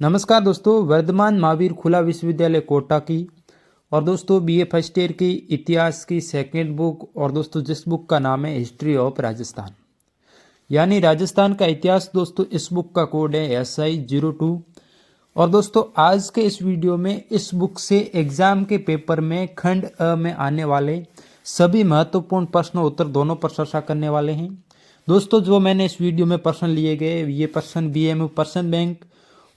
नमस्कार दोस्तों, वर्धमान महावीर खुला विश्वविद्यालय कोटा की और दोस्तों बीए फर्स्ट ईयर की इतिहास की सेकंड बुक और दोस्तों जिस बुक का नाम है हिस्ट्री ऑफ राजस्थान, यानी राजस्थान का इतिहास। दोस्तों इस बुक का कोड है SI02। और दोस्तों आज के इस वीडियो में इस बुक से एग्जाम के पेपर में खंड अ में आने वाले सभी महत्वपूर्ण प्रश्न उत्तर दोनों पर चर्चा करने वाले हैं। दोस्तों जो मैंने इस वीडियो में प्रश्न लिए गए ये प्रश्न BMU पर्सन बैंक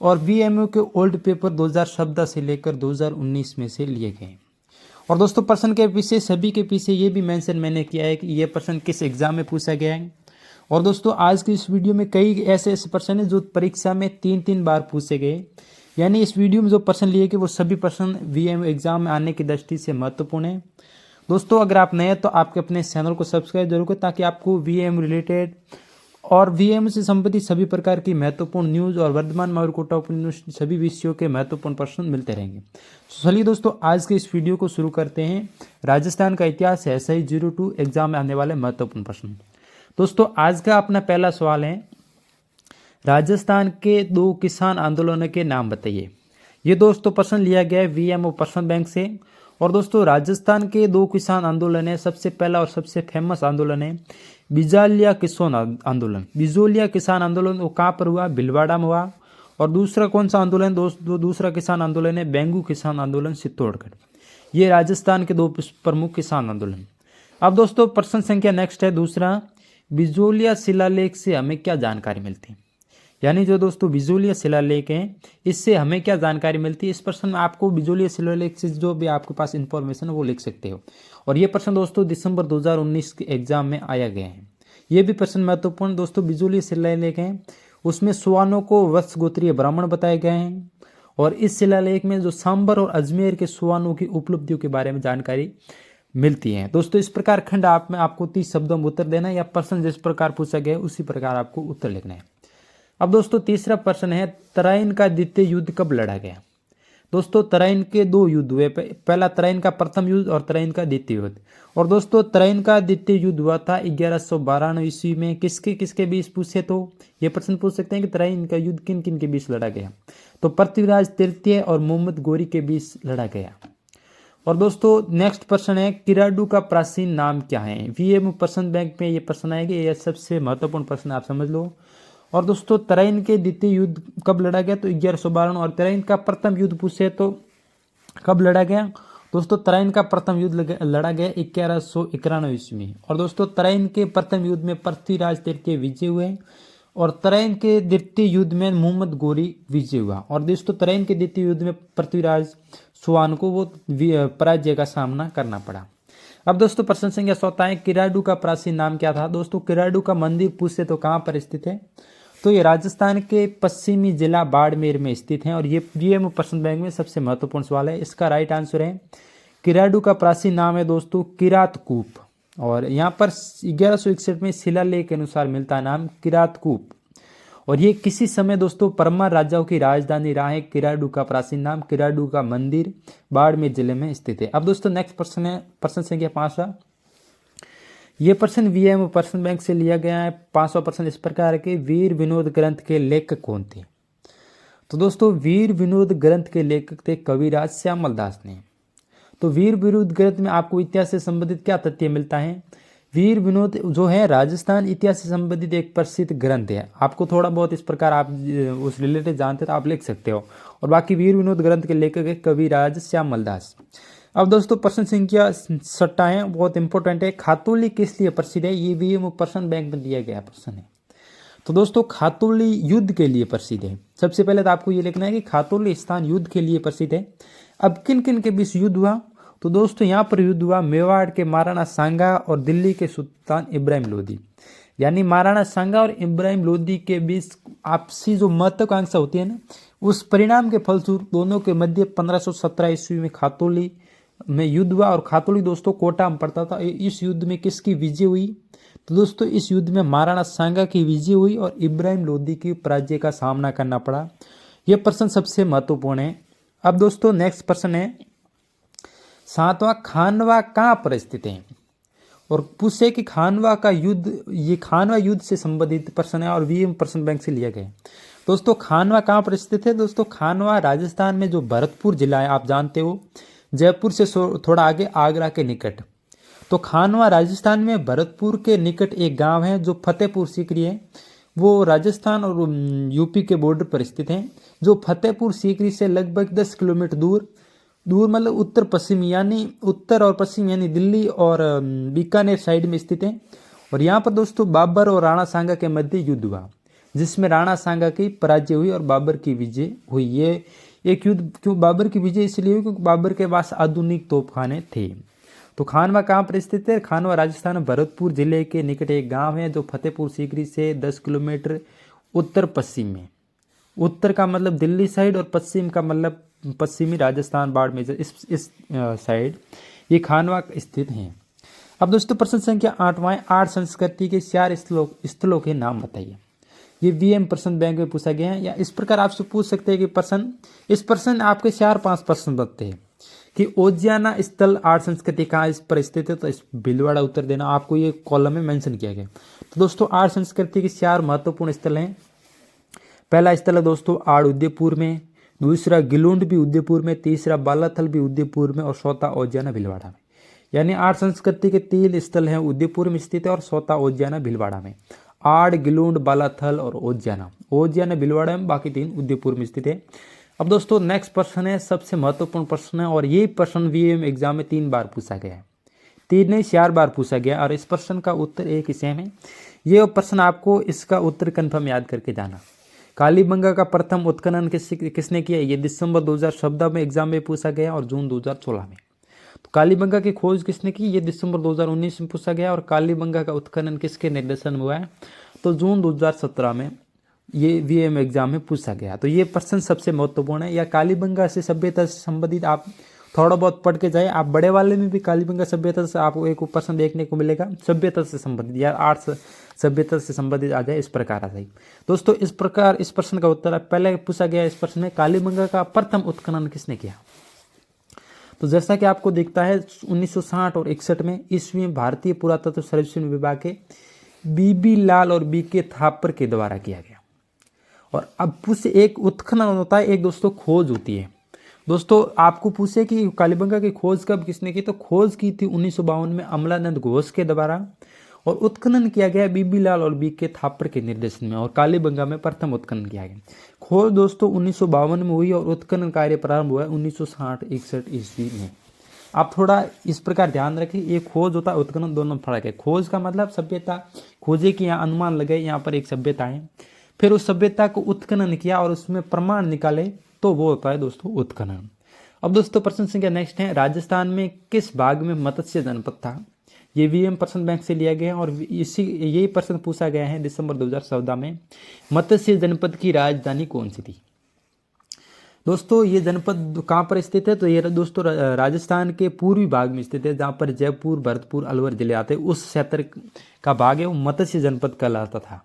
और BMU के ओल्ड पेपर 2014 से लेकर 2019 में से लिए गए। और दोस्तों प्रश्न के पीछे सभी के पीछे ये भी मेंशन मैंने किया है कि ये प्रश्न किस एग्जाम में पूछा गया है। और दोस्तों आज की इस वीडियो में कई ऐसे प्रश्न हैं जो परीक्षा में 3 बार पूछे गए, यानी इस वीडियो में जो प्रश्न लिए गए वो सभी प्रश्न BMU एग्जाम में आने की दृष्टि से महत्वपूर्ण है। दोस्तों अगर आप नए हैं तो आपके अपने चैनल को सब्सक्राइब जरूर करें ताकि आपको BMU रिलेटेड और BMU से संबंधित सभी प्रकार की महत्वपूर्ण न्यूज़ और वर्धमान महावीर कोटा सभी विषयों के महत्वपूर्ण प्रश्न मिलते रहेंगे। चलिए दोस्तों आज के इस वीडियो को शुरू करते हैं। राजस्थान का इतिहास SI02 एग्जाम में आने वाले महत्वपूर्ण प्रश्न। दोस्तों आज का अपना पहला सवाल है, राजस्थान के 2 किसान आंदोलनों के नाम बताइए। ये दोस्तों प्रश्न लिया गया है BMU पर्सन बैंक से। और दोस्तों राजस्थान के 2 किसान आंदोलन है, सबसे पहला और सबसे फेमस आंदोलन है बिजालिया किसान आंदोलन। बिजोलिया किसान आंदोलन वो कहाँ पर हुआ? भीलवाड़ा में हुआ। और दूसरा कौन सा आंदोलन दोस्तों? दूसरा किसान आंदोलन है बेंगू किसान आंदोलन चित्तौड़गढ़। ये राजस्थान के 2 प्रमुख किसान आंदोलन। अब दोस्तों प्रश्न संख्या नेक्स्ट है दूसरा, बिजोलिया शिलालेख से हमें क्या जानकारी मिलती है? यानी जो दोस्तों बिजोलिया शिलालेख हैं इससे हमें क्या जानकारी मिलती है? इस प्रश्न में आपको बिजोलिया शिलालेख से जो भी आपके पास इंफॉर्मेशन है वो लिख सकते हो। और ये प्रश्न दोस्तों दिसंबर 2019 के एग्जाम में आया गया है। ये भी प्रश्न महत्वपूर्ण दोस्तों बिजोलिया शिलालेख हैं, उसमें सुवानों को वत्स गोत्रीय ब्राह्मण बताए गए हैं। और इस शिलालेख में जो सांबर और अजमेर के सुवानों की उपलब्धियों के बारे में जानकारी मिलती है। दोस्तों इस प्रकार खंड आप में आपको 30 शब्दों में उत्तर देना है, या प्रश्न जिस प्रकार पूछा गया है उसी प्रकार आपको उत्तर लिखना है। अब दोस्तों तीसरा प्रश्न है, तराइन का द्वितीय युद्ध कब लड़ा गया? दोस्तों तराइन के 2 युद्ध हुए, पहला तराइन का प्रथम युद्ध और तराइन का द्वितीय युद्ध। और दोस्तों तराइन का द्वितीय युद्ध हुआ था 1192 ईस्वी में। किसके किसके बीच पूछे तो ये प्रश्न पूछ सकते हैं कि तराइन का युद्ध किन किन के बीच लड़ा गया? तो पृथ्वीराज तृतीय और मोहम्मद गोरी के बीच लड़ा गया। और दोस्तों नेक्स्ट प्रश्न है, किराडू का प्राचीन नाम क्या है? BMU पर्सन बैंक में ये प्रश्न आएगा, यह सबसे महत्वपूर्ण प्रश्न आप समझ लो। और दोस्तों तराइन के द्वितीय युद्ध कब लड़ा गया? तो 1192। और तराइन का प्रथम युद्ध पूछे तो कब लड़ा गया? दोस्तों तराइन का प्रथम युद्ध लड़ा गया 1191 ईस्वी में। और दोस्तों तराइन के प्रथम युद्ध में पृथ्वीराज तृतीय विजय हुए और तराइन के द्वितीय युद्ध में मोहम्मद गोरी विजय हुआ। और दोस्तों तराइन के द्वितीय युद्ध में पृथ्वीराज चौहान को वो पराजय का सामना करना पड़ा। अब दोस्तों प्रश्न संख्या 14 है, किराडू का प्राचीन नाम क्या था? दोस्तों किराडू का मंदिर पूछे तो कहाँ पर स्थित है? तो ये राजस्थान के पश्चिमी जिला बाड़मेर में स्थित है। और ये BMU पर्सन बैंक में सबसे महत्वपूर्ण सवाल है। इसका राइट आंसर है किराडू का प्राचीन नाम है दोस्तों किरातकूप। और यहाँ पर 1161 में शिलालेख के अनुसार मिलता है नाम किरातकूप। और ये किसी समय दोस्तों परमार राजाओं की राजधानी रहा है। किराडू का प्राचीन नाम, किराडू का मंदिर बाड़मेर जिले में स्थित है। अब दोस्तों नेक्स्ट प्रश्न है प्रश्न संख्या 5। ये प्रश्न BMU पर्सन बैंक से लिया गया है। 5वां प्रश्न इस प्रकार के, वीर विनोद ग्रंथ के लेखक कौन थे? तो दोस्तों वीर विनोद ग्रंथ के लेखक थे कविराज श्यामल दास ने। तो वीर विनोद ग्रंथ में आपको इतिहास से संबंधित क्या तथ्य मिलता है? वीर विनोद जो है राजस्थान इतिहास से संबंधित एक प्रसिद्ध ग्रंथ है। आपको थोड़ा बहुत इस प्रकार आप उस रिलेटेड जानते तो आप लिख सकते हो। और बाकी वीर विनोद ग्रंथ के लेखक है कविराज श्यामल दास। अब दोस्तों प्रश्न संख्या 6 है, बहुत इंपॉर्टेंट है, खातौली किस लिए प्रसिद्ध है? ये BMU पर्सन बैंक में दिया गया प्रश्न है। तो दोस्तों खातौली युद्ध के लिए प्रसिद्ध है। सबसे पहले तो आपको ये लिखना है कि खातौली स्थान युद्ध के लिए प्रसिद्ध है। अब किन किन के बीच युद्ध हुआ? तो दोस्तों यहाँ पर युद्ध हुआ मेवाड़ के महाराणा सांगा और दिल्ली के सुल्तान इब्राहिम लोदी। यानी महाराणा सांगा और इब्राहिम लोदी के बीच आपसी जो महत्वाकांक्षा होती है ना, उस परिणाम के फलस्वरूप दोनों के मध्य 1517 ईस्वी में खातौली में युद्ध हुआ। और खातौली दोस्तों कोटा में पड़ता था। इस युद्ध में किसकी विजय हुई? तो दोस्तों इस युद्ध में महाराणा सांगा की विजय हुई और इब्राहिम लोदी की पराजय का सामना करना पड़ा। यह प्रश्न सबसे महत्वपूर्ण है। अब दोस्तों नेक्स्ट प्रश्न है, 7वां, खानवा कहाँ पर स्थित है? और पूछे कि खानवा का युद्ध, ये खानवा युद्ध से संबंधित प्रश्न है और BMU पर्सन बैंक से लिया गया है। दोस्तों खानवा कहाँ पर स्थित है? दोस्तों खानवा राजस्थान में जो भरतपुर जिला है आप जानते हो, जयपुर से थोड़ा आगे आगरा के निकट। तो खानवा राजस्थान में भरतपुर के निकट एक गांव है जो फतेहपुर सीकरी है। वो राजस्थान और यूपी के बॉर्डर पर स्थित है, जो फतेहपुर सीकरी से लगभग 10 किलोमीटर दूर मतलब उत्तर पश्चिम यानी उत्तर और पश्चिम यानी दिल्ली और बीकानेर साइड में स्थित है। और यहाँ पर दोस्तों बाबर और राणा सांगा के मध्य युद्ध हुआ, जिसमें राणा सांगा की पराजय हुई और बाबर की विजय हुई। ये एक युद्ध क्यों बाबर की विजय इसलिए हुई क्योंकि बाबर के पास आधुनिक तोपखाने थे। तो खानवा कहाँ पर स्थित है? खानवा राजस्थान में भरतपुर जिले के निकट एक गांव है जो फतेहपुर सीकरी से 10 किलोमीटर उत्तर पश्चिम में, उत्तर का मतलब दिल्ली साइड और पश्चिम का मतलब पश्चिमी राजस्थान बाड़मेर इस साइड ये खानवा स्थित है। अब दोस्तों प्रश्न संख्या 8वां, 8 संस्कृति के 4 स्थलों के नाम बताइए। ये VM प्रश्न बैंक में पूछा गया है, या इस प्रकार आपसे पूछ सकते हैं कि प्रश्न, इस प्रश्न आपके 4-5 प्रश्न बनते हैं कि ओजियाना स्थल 8 संस्कृति कहाँ इस पर स्थित है, तो इस भीलवाड़ा उत्तर देना, आपको ये कॉलम में मेंशन किया गया। तो दोस्तों 8 संस्कृति के 4 महत्वपूर्ण स्थल हैं। पहला स्थल है दोस्तों आड़ उदयपुर में, दूसरा गिलुंड भी उदयपुर में, तीसरा बालाथल भी उदयपुर में और चौथा ओजियाना भीलवाड़ा में। यानी 8 संस्कृति के 3 स्थल हैं उदयपुर में स्थित है और चौथा ओजियाना भीलवाड़ा में। आड़, गिलुंड, बालाथल और ओजियाना भीलवाड़ा में, बाकी 3 उदयपुर में स्थित है। अब दोस्तों नेक्स्ट प्रश्न है सबसे महत्वपूर्ण प्रश्न है, और ये प्रश्न VM एग्जाम में 3 बार पूछा गया है, 3 नहीं 4 बार पूछा गया, और इस प्रश्न का उत्तर एक ही सेम है। ये प्रश्न आपको इसका उत्तर कंफर्म याद करके जाना। कालीबंगा का प्रथम उत्खनन किसने किया? ये दिसंबर 2014 में एग्जाम में पूछा गया और जून 2016 में। तो कालीबंगा की खोज किसने की? ये दिसंबर 2019 में पूछा गया। और कालीबंगा का उत्खनन किसके निर्देशन में हुआ है? तो जून 2017 में ये VM एग्जाम में पूछा गया। तो ये प्रश्न सबसे महत्वपूर्ण है। या कालीबंगा से सभ्यता से संबंधित आप थोड़ा बहुत पढ़ के जाए, आप बड़े वाले में भी कालीबंगा सभ्यता से आपको एक प्रश्न देखने को मिलेगा, सभ्यता से संबंधित या आर्ट्स सभ्यता से संबंधित आ जाए, इस प्रकार आ जाए। दोस्तों इस प्रकार इस प्रश्न का उत्तर पहले पूछा गया इस प्रश्न में, कालीबंगा का प्रथम उत्खनन किसने किया? तो जैसा कि आपको दिखता है 1960 और 61 में ईस्वी में भारतीय पुरातत्व सर्वेक्षण विभाग के BB लाल और BK थापर के द्वारा किया गया। और अब पूछे एक उत्खनन होता है, एक दोस्तों खोज होती है। दोस्तों आपको पूछे कि कालीबंगा की खोज कब किसने की, तो खोज की थी 1952 में अमलानंद घोष के द्वारा, और उत्खनन किया गया BB लाल और BK थापर के निर्देशन में, और कालीबंगा में प्रथम उत्खनन किया गया। खोज दोस्तों 1952 में हुई और उत्खनन कार्य प्रारंभ हुआ 1960-61 ईस्वी में। आप थोड़ा इस प्रकार ध्यान रखें, ये खोज होता है उत्खनन, दोनों फर्क है। खोज का मतलब सभ्यता खोजे कि यहाँ अनुमान लगे यहाँ पर एक सभ्यता है, फिर उस सभ्यता को उत्खनन किया और उसमें प्रमाण निकाले, तो वो होता है दोस्तों उत्खनन। अब दोस्तों प्रश्न संख्या नेक्स्ट है, राजस्थान में किस भाग में मत्स्य जनपद था? ये VM प्रश्न बैंक से लिया गया है और यही प्रश्न पूछा गया है दिसंबर 2014 में। मत्स्य जनपद की राजधानी कौन सी थी? दोस्तों ये जनपद कहाँ पर स्थित है? तो ये दोस्तों राजस्थान के पूर्वी भाग में स्थित है, जहाँ पर जयपुर, भरतपुर, अलवर जिले आते हैं, उस क्षेत्र का भाग है वो मत्स्य जनपद कहलाता था।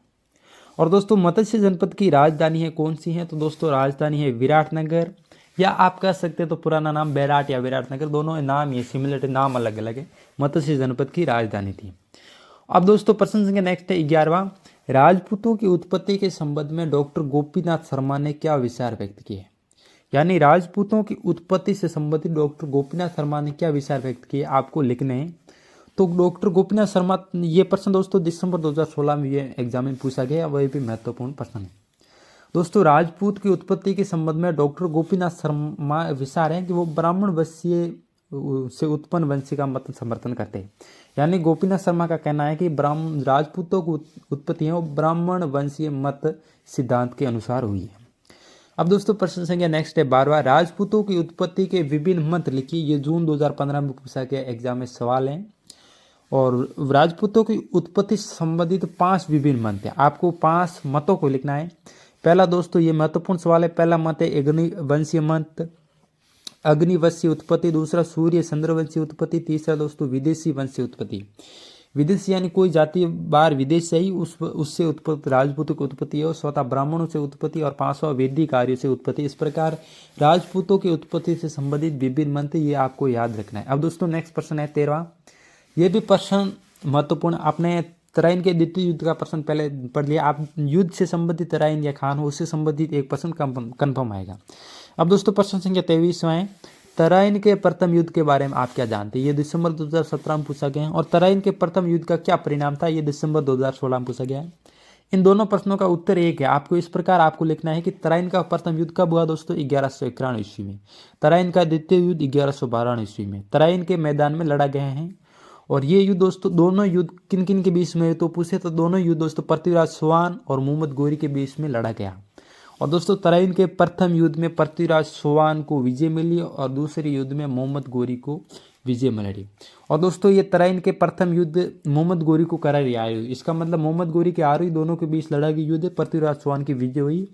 और दोस्तों मत्स्य जनपद की राजधानी है कौन सी है? तो दोस्तों राजधानी है विराटनगर, या आप कह सकते हैं तो पुराना नाम बैराट या विराटनगर, दोनों नाम ये सिमिलर, नाम अलग अलग है। मत्स्य जनपद की राजधानी थी। अब दोस्तों प्रश्न संख्या नेक्स्ट है 11वां, राजपूतों की उत्पत्ति के संबंध में डॉक्टर गोपीनाथ शर्मा ने क्या विचार व्यक्त किए? यानी राजपूतों की उत्पत्ति से संबंधित डॉक्टर गोपीनाथ शर्मा ने क्या विचार व्यक्त किए, आपको लिखने हैं। तो डॉक्टर गोपीनाथ शर्मा, ये प्रश्न दोस्तों दिसंबर 2016 में ये एग्जाम में पूछा गया, वही भी महत्वपूर्ण प्रश्न है। दोस्तों राजपूत की उत्पत्ति के संबंध में डॉक्टर गोपीनाथ शर्मा विचार है कि वो ब्राह्मण वंशीय से उत्पन्न वंशी का मत समर्थन करते हैं। यानी गोपीनाथ शर्मा का कहना है कि राजपूतों की उत्पत्ति है वो ब्राह्मण वंशीय मत सिद्धांत के अनुसार हुई है। अब दोस्तों प्रश्न संख्या नेक्स्ट है 12वां, राजपूतों की उत्पत्ति के विभिन्न मत लिखिए। ये जून 2015 में पूछा गया एग्जाम में सवाल है। और राजपूतों की उत्पत्ति से संबंधित 5 विभिन्न मत है, आपको 5 मतों को लिखना है। पहला दोस्तों ये महत्वपूर्ण सवाल है, पहला मत है अग्निवंशीय मत, अग्निवंशीय उत्पत्ति। दूसरा सूर्य चंद्रवंशीय उत्पत्ति। तीसरा दोस्तों विदेशी वंशीय उत्पत्ति। विदेशी यानी कोई जाति बाहर विदेश से ही उससे उत्पत्ति राजपूतों की उत्पत्ति है। और चौथा ब्राह्मणों से उत्पत्ति और 5वां वैदिक आर्यों से उत्पत्ति। इस प्रकार राजपूतों की उत्पत्ति से संबंधित विभिन्न मंत्र ये आपको याद रखना है। अब दोस्तों नेक्स्ट प्रश्न है 13वां, ये भी प्रश्न महत्वपूर्ण, आपने तराइन के द्वितीय युद्ध का प्रश्न पहले पढ़ लिया आप। युद्ध से संबंधित तराइन या खान हो उससे संबंधित एक प्रश्न कन्फर्म आएगा। अब दोस्तों प्रश्न संख्या 23वां है, तराइन के प्रथम युद्ध के बारे में आप क्या जानते हैं? ये दिसंबर 2017 में पूछा गया है। और तराइन के प्रथम युद्ध का क्या परिणाम था? ये दिसंबर 2016 में पूछा गया है। इन दोनों प्रश्नों का उत्तर एक है। आपको इस प्रकार आपको लिखना है कि तराइन का प्रथम युद्ध कब हुआ दोस्तों? 1191 ईस्वी में। तराइन का द्वितीय युद्ध 1112 ईस्वी में तराइन के मैदान में लड़ा गया है। और ये युद्ध दोस्तों, दोनों युद्ध किन किन के बीच में तो पूछे तो दोनों युद्ध दोस्तों पृथ्वीराज चौहान और मोहम्मद गोरी के बीच में लड़ा गया। और दोस्तों तराइन के प्रथम युद्ध में पृथ्वीराज चौहान को विजय मिली और दूसरे युद्ध में मोहम्मद गोरी को विजय मिली। और दोस्तों ये तराइन के प्रथम युद्ध मोहम्मद गोरी को करारी आई। इसका मतलब मोहम्मद गोरी के आरोही दोनों के बीच लड़ा गया युद्ध, पृथ्वीराज चौहान की विजय हुई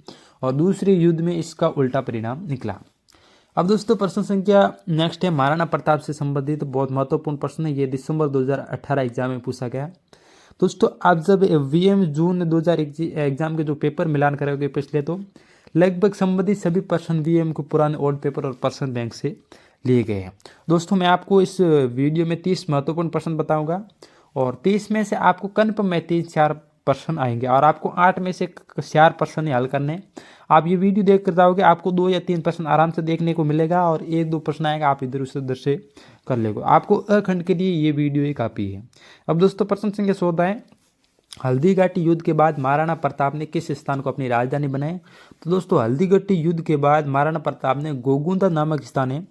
और दूसरे युद्ध में इसका उल्टा परिणाम निकला। अब दोस्तों प्रश्न संख्या नेक्स्ट है, महाराणा प्रताप से संबंधित बहुत महत्वपूर्ण प्रश्न है। ये दिसंबर 2018 एग्जाम में पूछा गया। दोस्तों आप जब वीएम जून 2001 एग्जाम के जो पेपर मिलान करोगे पिछले, तो लगभग संबंधित सभी प्रश्न वीएम को पुराने ओल्ड पेपर और प्रश्न बैंक से लिए गए हैं। दोस्तों मैं आपको इस वीडियो में 30 महत्वपूर्ण प्रश्न बताऊंगा और 30 में से आपको कन्फर्म में 3-4 प्रश्न आएंगे और आपको 8 में से 4 प्रश्न हल करने। आप ये वीडियो देख कर जाओगे, आपको 2 या 3 प्रश्न आराम से देखने को मिलेगा और 1-2 प्रश्न आएगा, आप इधर से कर लेगा। आपको अखंड के लिए ये वीडियो ही काफ़ी है। अब दोस्तों प्रश्न संख्या 14 है, हल्दीघाटी युद्ध के बाद महाराणा प्रताप ने किस स्थान को अपनी राजधानी बनाया? तो दोस्तों हल्दीघाटी युद्ध के बाद महाराणा प्रताप ने गोगुंदा नामक स्थान है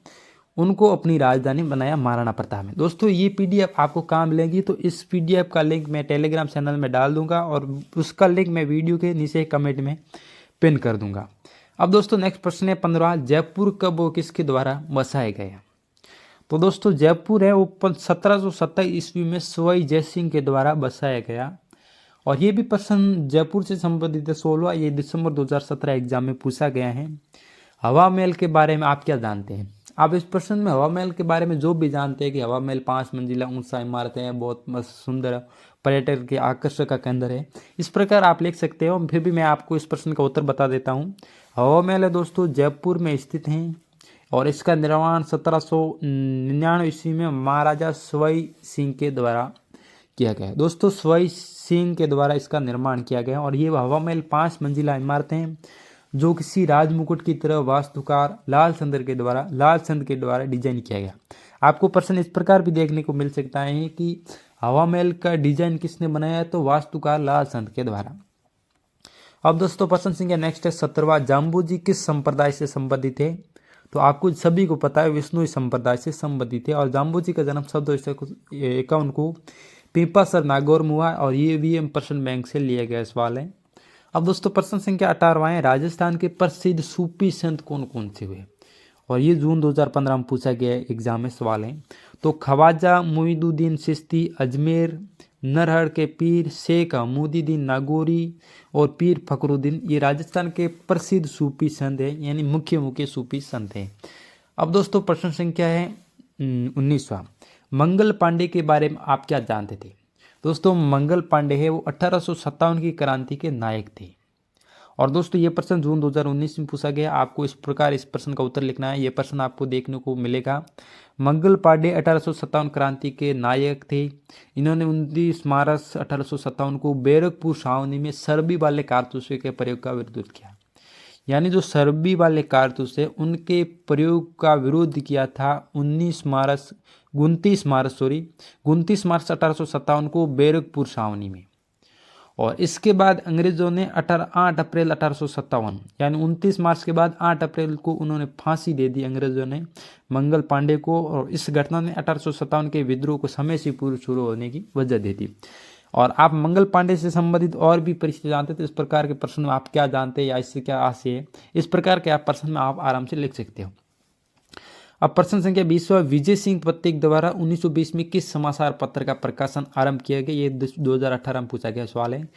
उनको अपनी राजधानी बनाया महाराणा प्रताप ने। दोस्तों ये पीडीएफ आपको काम लेगी, तो इस पीडीएफ का लिंक मैं टेलीग्राम चैनल में डाल दूंगा और उसका लिंक मैं वीडियो के नीचे कमेंट में पिन कर दूंगा। अब दोस्तों नेक्स्ट प्रश्न है 15, जयपुर कब और किसके द्वारा बसाया गया? तो दोस्तों जयपुर है वो 1727 ईस्वी में सवाई जयसिंह के द्वारा बसाया गया। और ये भी प्रश्न जयपुर से संबंधित है 16, ये दिसंबर 2017 एग्जाम में पूछा गया है। हवा महल के बारे में आप क्या जानते हैं? आप इस प्रश्न में हवा महल के बारे में जो भी जानते हैं कि हवा महल 5 मंजिला ऊंचा इमारत है, बहुत मस्त सुंदर पर्यटक के आकर्षण का केंद्र है, इस प्रकार आप लिख सकते हो। फिर भी मैं आपको इस प्रश्न का उत्तर बता देता हूँ। हवा महल है दोस्तों जयपुर में स्थित है और इसका निर्माण 1799 ईस्वी में महाराजा सवाई सिंह के द्वारा किया गया। दोस्तों सवाई सिंह के द्वारा इसका निर्माण किया गया और ये हवा महल 5 मंजिला इमारतें हैं जो किसी राजमुकुट की तरह वास्तुकार लालचंद के द्वारा डिजाइन किया गया। आपको प्रश्न इस प्रकार भी देखने को मिल सकता है कि हवा महल का डिजाइन किसने बनाया है? तो वास्तुकार लालचंद के द्वारा। अब दोस्तों प्रश्न संख्या नेक्स्ट है 17वां, जाम्बूजी किस संप्रदाय से संबंधित है? तो आपको सभी को पता है विष्णु संप्रदाय से संबंधित है और जाम्बूजी का जन्म 1751 को पीपासर नागौर में हुआ और ये वीएम प्रश्न बैंक से लिया गया सवाल है। अब दोस्तों प्रश्न संख्या 18वां है, राजस्थान के प्रसिद्ध सूफी संत कौन कौन से हुए? और ये जून 2015 में पूछा गया एग्जाम में सवाल है। तो ख्वाजा मोइनुद्दीन चिश्ती अजमेर, नरहर के पीर शेख अहमदुद्दीन नागौरी और पीर फखरुद्दीन, ये राजस्थान के प्रसिद्ध सूफी संत है, यानी मुख्य सूफी संत हैं। अब दोस्तों प्रश्न संख्या है 19वां, मंगल पांडे के बारे में आप क्या जानते थे? दोस्तों मंगल पांडे है वो 1857 की क्रांति के नायक थे। और दोस्तों ये प्रश्न जून 2019 में पूछा गया। आपको इस प्रकार इस प्रश्न का उत्तर लिखना है। ये प्रश्न आपको देखने को मिलेगा। मंगल पांडे 1857 क्रांति के नायक थे। इन्होंने 29 मार्च 1857 को बैरकपुर छावनी में सर्बी वाले कारतूसों के प्रयोग का विरोध किया। यानी जो सर्बी वाले कारतूस है उनके प्रयोग का विरोध किया था 29 मार्च 1857 को बैरकपुर छावनी में। और इसके बाद अंग्रेजों ने 8 अप्रैल 1857 यानी 29 मार्च के बाद 8 अप्रैल को उन्होंने फांसी दे दी अंग्रेजों ने मंगल पांडे को। और इस घटना ने 1857 के विद्रोह को समय से पूर्व शुरू होने की वजह दे दी। और आप मंगल पांडे से संबंधित और भी परिचय जानते थे, इस प्रकार के प्रश्न में आप क्या जानते हैं या इससे क्या आशय है, इस प्रकार के आप प्रश्न में आप आराम से लिख सकते हो। अब प्रश्न संख्या 20वां, विजय सिंह पत्रिक द्वारा 1920 में किस समाचार पत्र का प्रकाशन आरंभ किया गया? ये 2018 में पूछा गया सवाल है।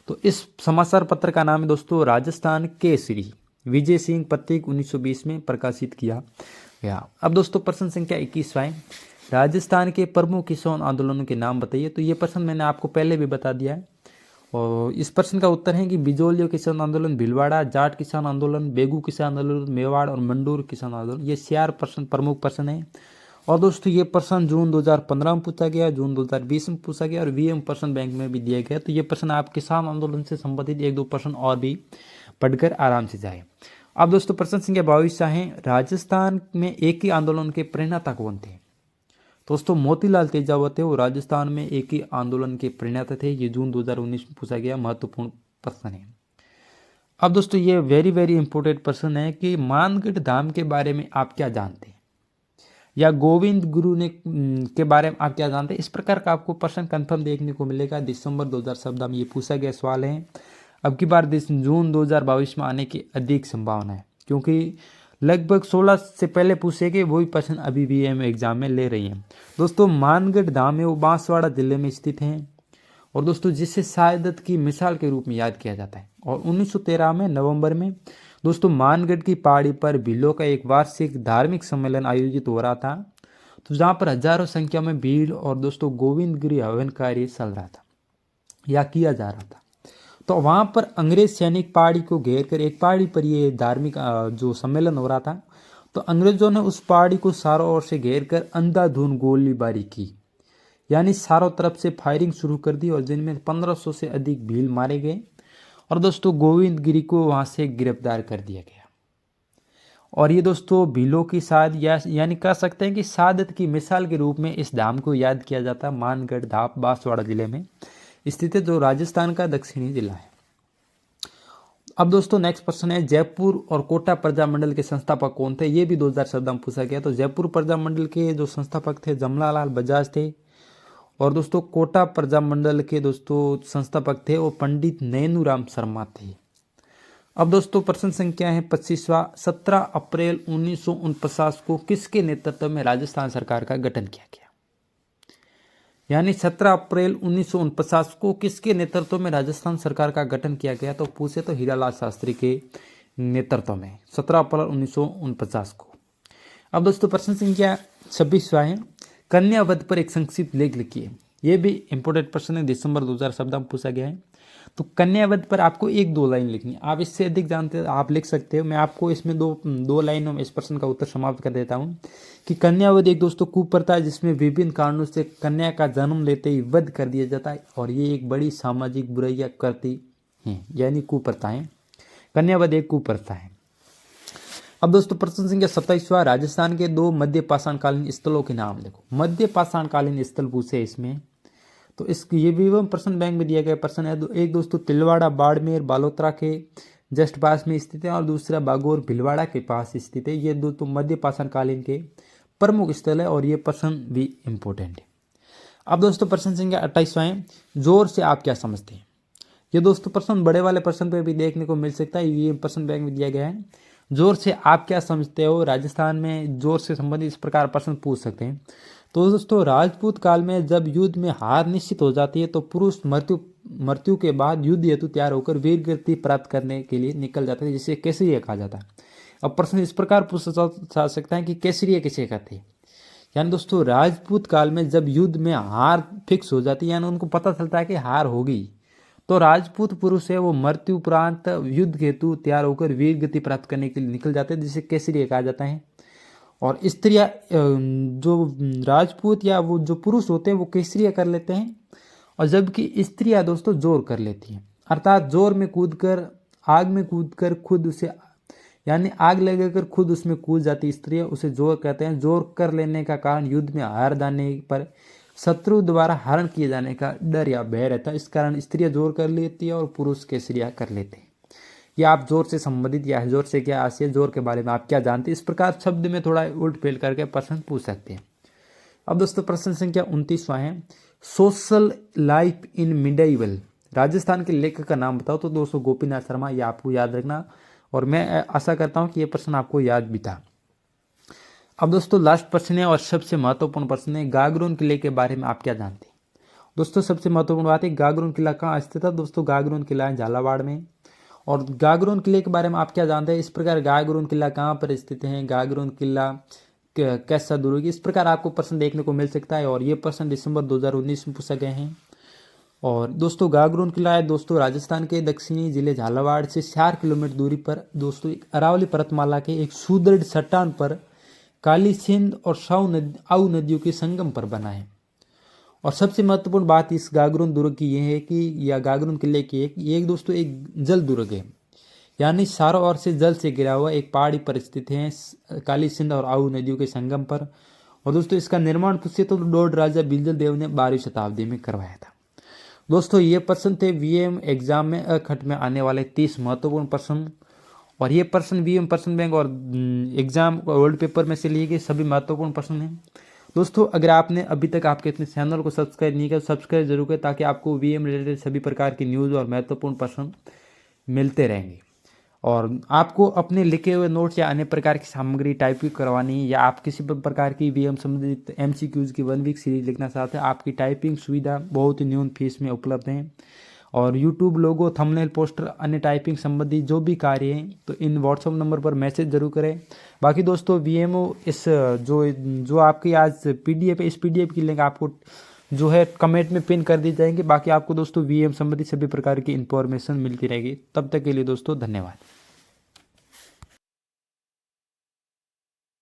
तो इस समाचार पत्र का नाम है दोस्तों राजस्थान केसरी। विजय सिंह पत्रिक 1920 में प्रकाशित किया गया। अब दोस्तों प्रश्न संख्या 21वां, राजस्थान के प्रमुख किसान आंदोलनों के नाम बताइए। तो ये प्रश्न मैंने आपको पहले भी बता दिया है और इस प्रश्न का उत्तर है कि बिजोलिया किसान आंदोलन, भीलवाड़ा, जाट किसान आंदोलन, बेगू किसान आंदोलन, मेवाड़ और मंडूर किसान आंदोलन। ये 4 प्रश्न प्रमुख प्रश्न हैं और दोस्तों ये प्रश्न जून 2015 में पूछा गया, जून 2020 में पूछा गया और वीएम प्रश्न बैंक में भी दिया गया। तो ये प्रश्न आप किसान आंदोलन से संबंधित एक दो प्रश्न और भी पढ़कर आराम से जाए। अब दोस्तों प्रश्न संख्या 22 है, राजस्थान में एक ही आंदोलन के प्रणेता कौन थे? दोस्तों मोतीलाल तेजावत है, वो राजस्थान में एक ही आंदोलन के प्रणेता थे। ये जून 2019 में पूछा गया महत्वपूर्ण प्रश्न है। अब दोस्तों ये वेरी वेरी इंपॉर्टेंट प्रश्न है कि मानगढ़ धाम के बारे में आप क्या जानते हैं, या गोविंद गुरु ने के बारे में आप क्या जानते हैं। इस प्रकार का आपको प्रश्न कंफर्म देखने को मिलेगा। दिसंबर 2017 में ये पूछा गया सवाल है। अब की बार जून 2022 में आने की अधिक संभावना है, क्योंकि लगभग 16 से पहले पूछे गए वही प्रश्न अभी भी एग्जाम में ले रही हैं। दोस्तों मानगढ़ धाम है वो बांसवाड़ा जिले में स्थित है, और दोस्तों जिसे शहादत की मिसाल के रूप में याद किया जाता है। और 1913 में नवंबर में दोस्तों मानगढ़ की पहाड़ी पर भीलों का एक वार्षिक धार्मिक सम्मेलन आयोजित हो रहा था, तो जहाँ पर हजारों संख्या में भीड़ और दोस्तों गोविंदगिरी हवन कार्य चल रहा था या किया जा रहा था। तो वहाँ पर अंग्रेज सैनिक पहाड़ी को घेर कर, एक पहाड़ी पर ये धार्मिक जो सम्मेलन हो रहा था, तो अंग्रेजों ने उस पहाड़ी को चारों ओर से घेर कर अंधाधुंध गोलीबारी की, यानी चारों तरफ से फायरिंग शुरू कर दी, और जिनमें 1500 से अधिक भील मारे गए, और दोस्तों गोविंदगिरी को वहाँ से गिरफ्तार कर दिया गया। और ये दोस्तों भीलों की साथ यानी कह सकते हैं कि शहादत की मिसाल के रूप में इस धाम को याद किया जाता है। मानगढ़ धाम बांसवाड़ा जिले में स्थित है, जो राजस्थान का दक्षिणी जिला है। अब दोस्तों नेक्स्ट प्रश्न है, जयपुर और कोटा प्रजामंडल के संस्थापक कौन थे? ये भी 2014 में पूछा गया। तो जयपुर प्रजामंडल के जो संस्थापक थे जमनालाल बजाज थे, और दोस्तों कोटा प्रजामंडल के दोस्तों संस्थापक थे वो पंडित नैनूराम शर्मा थे। अब दोस्तों प्रश्न संख्या है 25वां, 17 अप्रैल 1949 को किसके नेतृत्व में राजस्थान सरकार का गठन किया गया? यानी 17 अप्रैल 1949 को किसके नेतृत्व में राजस्थान सरकार का गठन किया गया? तो पूछे तो हीरालाल शास्त्री के नेतृत्व में 17 अप्रैल 1949 को। अब दोस्तों प्रश्न संख्या 26वां है, कन्या वध पर एक संक्षिप्त लेख लिखिए। ये भी इंपोर्टेंट प्रश्न है, दिसंबर 2017 में पूछा गया है। तो कन्या वध पर आपको 1-2 लाइन लिखनी है। आप इससे अधिक जानते हैं आप लिख सकते हो। मैं आपको इसमें दो लाइनों में इस प्रश्न का उत्तर समाप्त कर देता हूँ कि कन्या वध एक दोस्तों कुप्रथा है, जिसमें विभिन्न कारणों से कन्या का जन्म लेते ही वध कर दिया जाता है, और ये एक बड़ी सामाजिक बुराइयां करती हैं, यानी कुप्रथा है। कन्या वध एक कुप्रथा है। अब दोस्तों प्रश्न संख्या 27वां, राजस्थान के 2 मध्य पाषाणकालीन स्थलों के नाम लिखो। मध्य पाषाणकालीन स्थल पूछे इसमें, तो ये भी प्रश्न बैंक में दिया गया प्रश्न है। एक दोस्तों तिलवाड़ा बाड़मेर बालोतरा के जस्ट पास में स्थित है, और दूसरा बागोर भीलवाड़ा के पास स्थित है। ये दोस्तों मध्य पाषाणकालीन के प्रमुख स्थल है, और ये प्रश्न भी इंपॉर्टेंट है। अब दोस्तों प्रश्न संख्या 28वां है, जोर से आप क्या समझते हैं? ये दोस्तों प्रश्न बड़े वाले प्रश्न पे भी देखने को मिल सकता है, ये प्रश्न बैंक में दिया गया है। जोर से आप क्या समझते हो? राजस्थान में जोर से संबंधित इस प्रकार प्रश्न पूछ सकते हैं। तो दोस्तों राजपूत काल में जब युद्ध में हार निश्चित हो जाती है, तो पुरुष मृत्यु के बाद युद्ध हेतु तैयार होकर वीर गति प्राप्त करने के लिए निकल जाते हैं, जिसे केसरिया कहा जाता है। अब प्रश्न इस प्रकार पूछा जा सकता है कि केसरिया किसे कहते हैं? यानी दोस्तों राजपूत काल में जब युद्ध में हार फिक्स हो जाती है, यानी उनको पता चलता है कि हार होगी, तो राजपूत पुरुष है वो मृत्यु उपरांत युद्ध हेतु तैयार होकर वीर गति प्राप्त करने के लिए निकल जाते हैं, जिसे केसरिया कहा जाता है। और स्त्रियां जो राजपूत या वो जो पुरुष होते हैं वो केसरिया कर लेते हैं, और जबकि स्त्रियां दोस्तों जोर कर लेती हैं। अर्थात जोर में कूदकर, आग में कूदकर खुद उसे, यानी आग लगाकर खुद उसमें कूद जाती स्त्रियां, उसे जोर कहते हैं। जोर कर लेने का कारण युद्ध में हार जाने पर शत्रु द्वारा हरण किए जाने का डर या भय रहता है। इस कारण स्त्रियां जोर कर लेती है और पुरुष केसरिया कर लेते हैं। या आप जोर से संबंधित या जोर से क्या आशय, जोर के बारे में आप क्या जानते हैं, इस प्रकार शब्द में थोड़ा उल्ट फेल करके प्रश्न पूछ सकते हैं। अब दोस्तों प्रश्न संख्या 29वां है, social life in medieval. Rajasthan के लेखक का नाम बताओ। तो दोस्तों गोपीनाथ शर्मा, ये आपको याद रखना, और मैं आशा करता हूँ कि ये प्रश्न आपको याद भी था। अब दोस्तों लास्ट प्रश्न है और सबसे महत्वपूर्ण प्रश्न है, गागरोन किले के बारे में आप क्या जानते हैं? दोस्तों सबसे महत्वपूर्ण बात है, गागरोन किला कहाँ स्थित है? दोस्तों गागरोन किला है झालावाड़ में। और गागरोन किले के बारे में आप क्या जानते हैं? इस प्रकार गागरोन किला कहाँ पर स्थित है, गागरोन किला कैसा दूर होगी, इस प्रकार आपको प्रश्न देखने को मिल सकता है। और ये प्रश्न दिसंबर 2019 में पूछा गए हैं। और दोस्तों गागरोन किला है दोस्तों राजस्थान के दक्षिणी जिले झालावाड़ से 4 किलोमीटर दूरी पर दोस्तों एक अरावली पर्वतमाला के एक सुदृढ़ चट्टान पर काली सिंध और आऊ नदियों के संगम पर बना है। और सबसे महत्वपूर्ण बात इस गागरून दुर्ग की यह है कि यह गागरून किले की एक दोस्तों एक जल दुर्ग है, यानी चारों ओर से जल से घिरा हुआ एक पहाड़ी पर स्थित है काली सिंध और आऊ नदियों के संगम पर। और दोस्तों इसका निर्माण पूछे तो लॉर्ड राजा बिजल देव ने 12वीं शताब्दी में करवाया था। दोस्तों ये प्रश्न थे वीएम एग्जाम में अखट में आने वाले 30 महत्वपूर्ण प्रश्न। और ये प्रश्न वीएम प्रश्न बैंक और एग्जाम वर्ल्ड पेपर में से लिए गए सभी महत्वपूर्ण प्रश्न हैं। दोस्तों अगर आपने अभी तक आपके अपने चैनल को सब्सक्राइब नहीं किया तो सब्सक्राइब जरूर करें, ताकि आपको वीएम रिलेटेड सभी प्रकार की न्यूज़ और महत्वपूर्ण प्रश्न मिलते रहेंगे। और आपको अपने लिखे हुए नोट्स या अन्य प्रकार की सामग्री टाइपिंग करवानी है, या आप किसी भी प्रकार की वीएम संबंधित एमसीक्यूज की 1 वीक सीरीज लिखना चाहते हैं, आपकी टाइपिंग सुविधा बहुत ही न्यून फीस में उपलब्ध है। और यूट्यूब लोगो, थंबनेल, पोस्टर, अन्य टाइपिंग संबंधी जो भी कार्य हैं तो इन व्हाट्सएप नंबर पर मैसेज जरूर करें। बाकी दोस्तों वीएमओ इस जो आपकी आज पीडीएफ है, इस पीडीएफ की लिंक आपको जो है कमेंट में पिन कर दी जाएंगे। बाकी आपको दोस्तों वीएम संबंधी सभी प्रकार की इंफॉर्मेशन मिलती रहेगी। तब तक के लिए दोस्तों धन्यवाद।